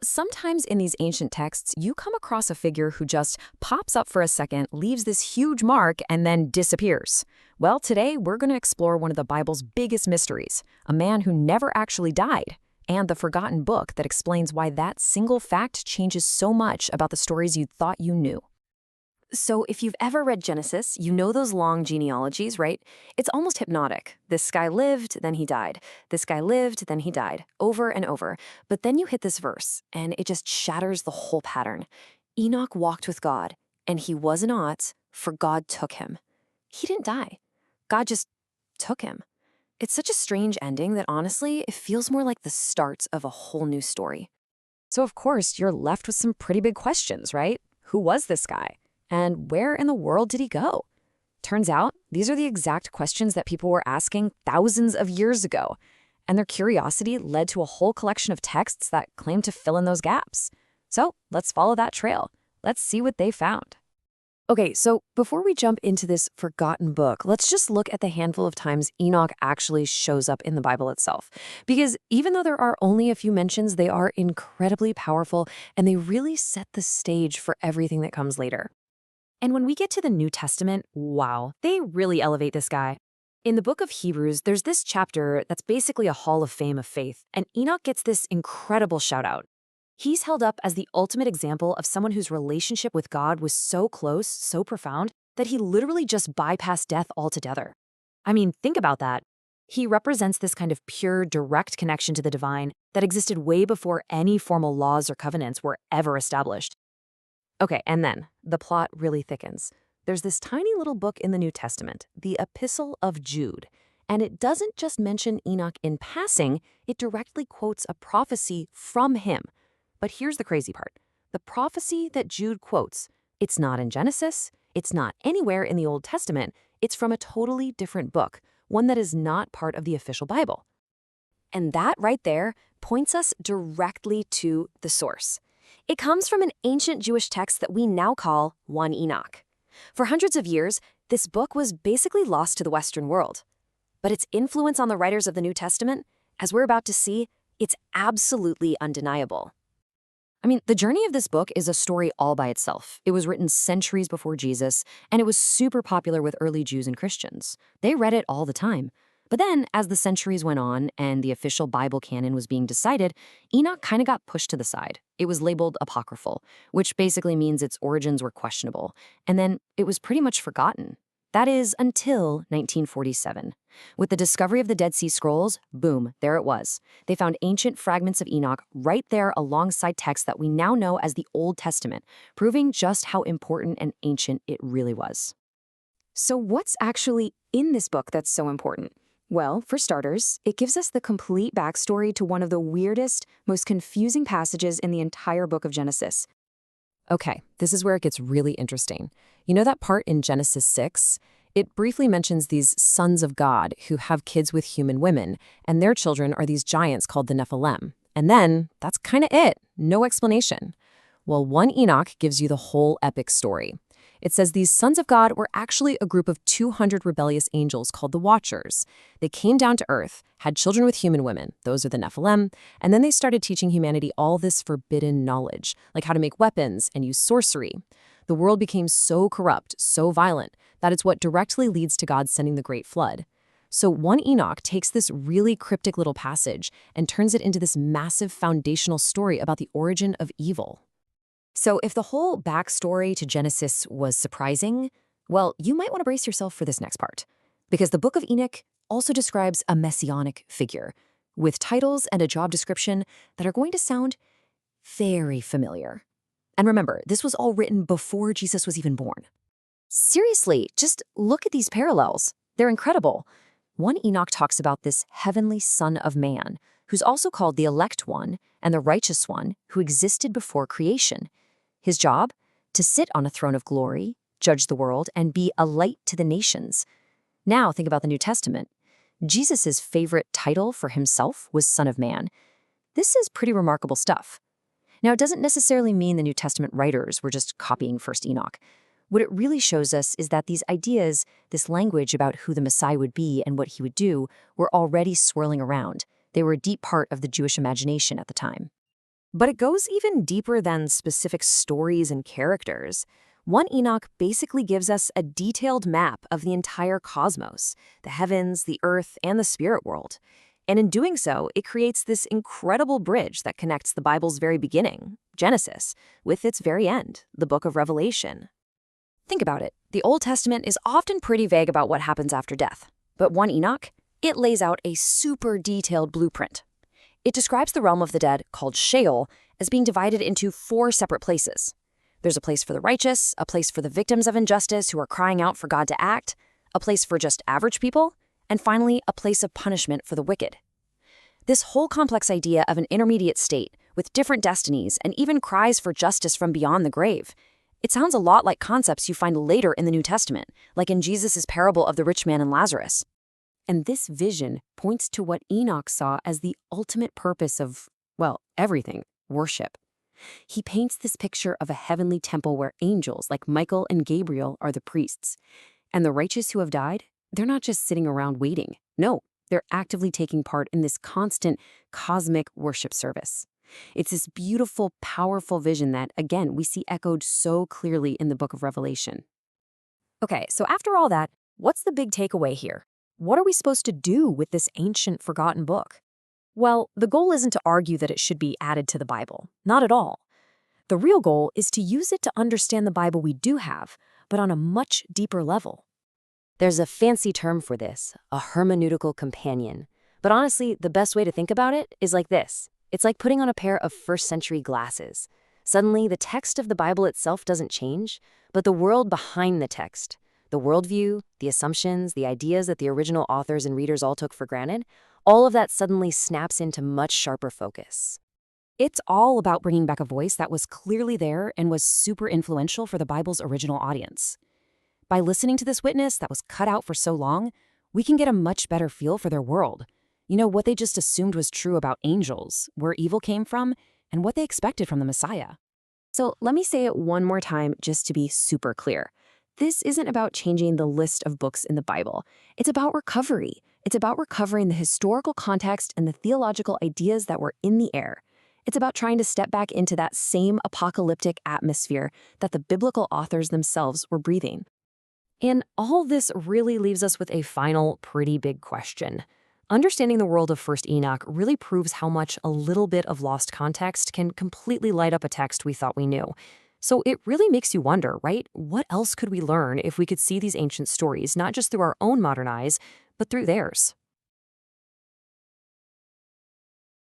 Sometimes in these ancient texts, you come across a figure who just pops up for a second, leaves this huge mark, and then disappears. Well, today we're going to explore one of the Bible's biggest mysteries, a man who never actually died, and the forgotten book that explains why that single fact changes so much about the stories you thought you knew. So if you've ever read Genesis, you know those long genealogies, right? It's almost hypnotic. This guy lived, then he died. This guy lived, then he died, over and over. But then you hit this verse, and it just shatters the whole pattern. Enoch walked with God, and he was not, for God took him. He didn't die. God just took him. It's such a strange ending that honestly, it feels more like the start of a whole new story. So of course, you're left with some pretty big questions, right? Who was this guy? And where in the world did he go? Turns out, these are the exact questions that people were asking thousands of years ago. And their curiosity led to a whole collection of texts that claim to fill in those gaps. So let's follow that trail. Let's see what they found. Okay, so before we jump into this forgotten book, let's just look at the handful of times Enoch actually shows up in the Bible itself. Because even though there are only a few mentions, they are incredibly powerful, and they really set the stage for everything that comes later. And when we get to the New Testament, wow, they really elevate this guy. In the book of Hebrews, there's this chapter that's basically a hall of fame of faith, and Enoch gets this incredible shout out. He's held up as the ultimate example of someone whose relationship with God was so close, so profound, that he literally just bypassed death altogether. I mean, think about that. He represents this kind of pure, direct connection to the divine that existed way before any formal laws or covenants were ever established. Okay, and then the plot really thickens. There's this tiny little book in the New Testament, the Epistle of Jude, and it doesn't just mention Enoch in passing, it directly quotes a prophecy from him. But here's the crazy part. The prophecy that Jude quotes, it's not in Genesis, it's not anywhere in the Old Testament, it's from a totally different book, one that is not part of the official Bible. And that right there points us directly to the source. It comes from an ancient Jewish text that we now call 1 Enoch. For hundreds of years, this book was basically lost to the Western world. But its influence on the writers of the New Testament, as we're about to see, it's absolutely undeniable. I mean, the journey of this book is a story all by itself. It was written centuries before Jesus, and it was super popular with early Jews and Christians. They read it all the time. But then, as the centuries went on and the official Bible canon was being decided, Enoch kind of got pushed to the side. It was labeled apocryphal, which basically means its origins were questionable. And then it was pretty much forgotten. That is, until 1947. With the discovery of the Dead Sea Scrolls, boom, there it was. They found ancient fragments of Enoch right there alongside texts that we now know as the Old Testament, proving just how important and ancient it really was. So what's actually in this book that's so important? Well, for starters, it gives us the complete backstory to one of the weirdest, most confusing passages in the entire book of Genesis. Okay, this is where it gets really interesting. You know that part in Genesis 6? It briefly mentions these sons of God who have kids with human women, and their children are these giants called the Nephilim. And then, that's kind of it. No explanation. Well, 1 Enoch gives you the whole epic story. It says these sons of God were actually a group of 200 rebellious angels called the Watchers. They came down to earth, had children with human women, those are the Nephilim, and then they started teaching humanity all this forbidden knowledge, like how to make weapons and use sorcery. The world became so corrupt, so violent, that it's what directly leads to God sending the Great Flood. So 1 Enoch takes this really cryptic little passage and turns it into this massive foundational story about the origin of evil. So if the whole backstory to Genesis was surprising, well, you might want to brace yourself for this next part. Because the Book of Enoch also describes a messianic figure, with titles and a job description that are going to sound very familiar. And remember, this was all written before Jesus was even born. Seriously, just look at these parallels. They're incredible. 1 Enoch talks about this heavenly Son of Man, who's also called the Elect One and the Righteous One, who existed before creation. His job? To sit on a throne of glory, judge the world, and be a light to the nations. Now think about the New Testament. Jesus' favorite title for himself was Son of Man. This is pretty remarkable stuff. Now, it doesn't necessarily mean the New Testament writers were just copying 1 Enoch. What it really shows us is that these ideas, this language about who the Messiah would be and what he would do, were already swirling around. They were a deep part of the Jewish imagination at the time. But it goes even deeper than specific stories and characters. 1 Enoch basically gives us a detailed map of the entire cosmos, the heavens, the earth, and the spirit world. And in doing so, it creates this incredible bridge that connects the Bible's very beginning, Genesis, with its very end, the book of Revelation. Think about it. The Old Testament is often pretty vague about what happens after death. But 1 Enoch, it lays out a super detailed blueprint. It describes the realm of the dead, called Sheol, as being divided into 4 separate places. There's a place for the righteous, a place for the victims of injustice who are crying out for God to act, a place for just average people, and finally, a place of punishment for the wicked. This whole complex idea of an intermediate state, with different destinies and even cries for justice from beyond the grave, it sounds a lot like concepts you find later in the New Testament, like in Jesus' parable of the rich man and Lazarus. And this vision points to what Enoch saw as the ultimate purpose of, well, everything, worship. He paints this picture of a heavenly temple where angels like Michael and Gabriel are the priests. And the righteous who have died, they're not just sitting around waiting. No, they're actively taking part in this constant cosmic worship service. It's this beautiful, powerful vision that, again, we see echoed so clearly in the book of Revelation. Okay, so after all that, what's the big takeaway here? What are we supposed to do with this ancient, forgotten book? Well, the goal isn't to argue that it should be added to the Bible. Not at all. The real goal is to use it to understand the Bible we do have, but on a much deeper level. There's a fancy term for this, a hermeneutical companion. But honestly, the best way to think about it is like this. It's like putting on a pair of first-century glasses. Suddenly, the text of the Bible itself doesn't change, but the world behind the text, the worldview, the assumptions, the ideas that the original authors and readers all took for granted, all of that suddenly snaps into much sharper focus. It's all about bringing back a voice that was clearly there and was super influential for the Bible's original audience. By listening to this witness that was cut out for so long, we can get a much better feel for their world. You know, what they just assumed was true about angels, where evil came from, and what they expected from the Messiah. So let me say it one more time just to be super clear. This isn't about changing the list of books in the Bible. It's about recovery. It's about recovering the historical context and the theological ideas that were in the air. It's about trying to step back into that same apocalyptic atmosphere that the biblical authors themselves were breathing. And all this really leaves us with a final, pretty big question. Understanding the world of 1 Enoch really proves how much a little bit of lost context can completely light up a text we thought we knew. So it really makes you wonder, right? What else could we learn if we could see these ancient stories, not just through our own modern eyes, but through theirs?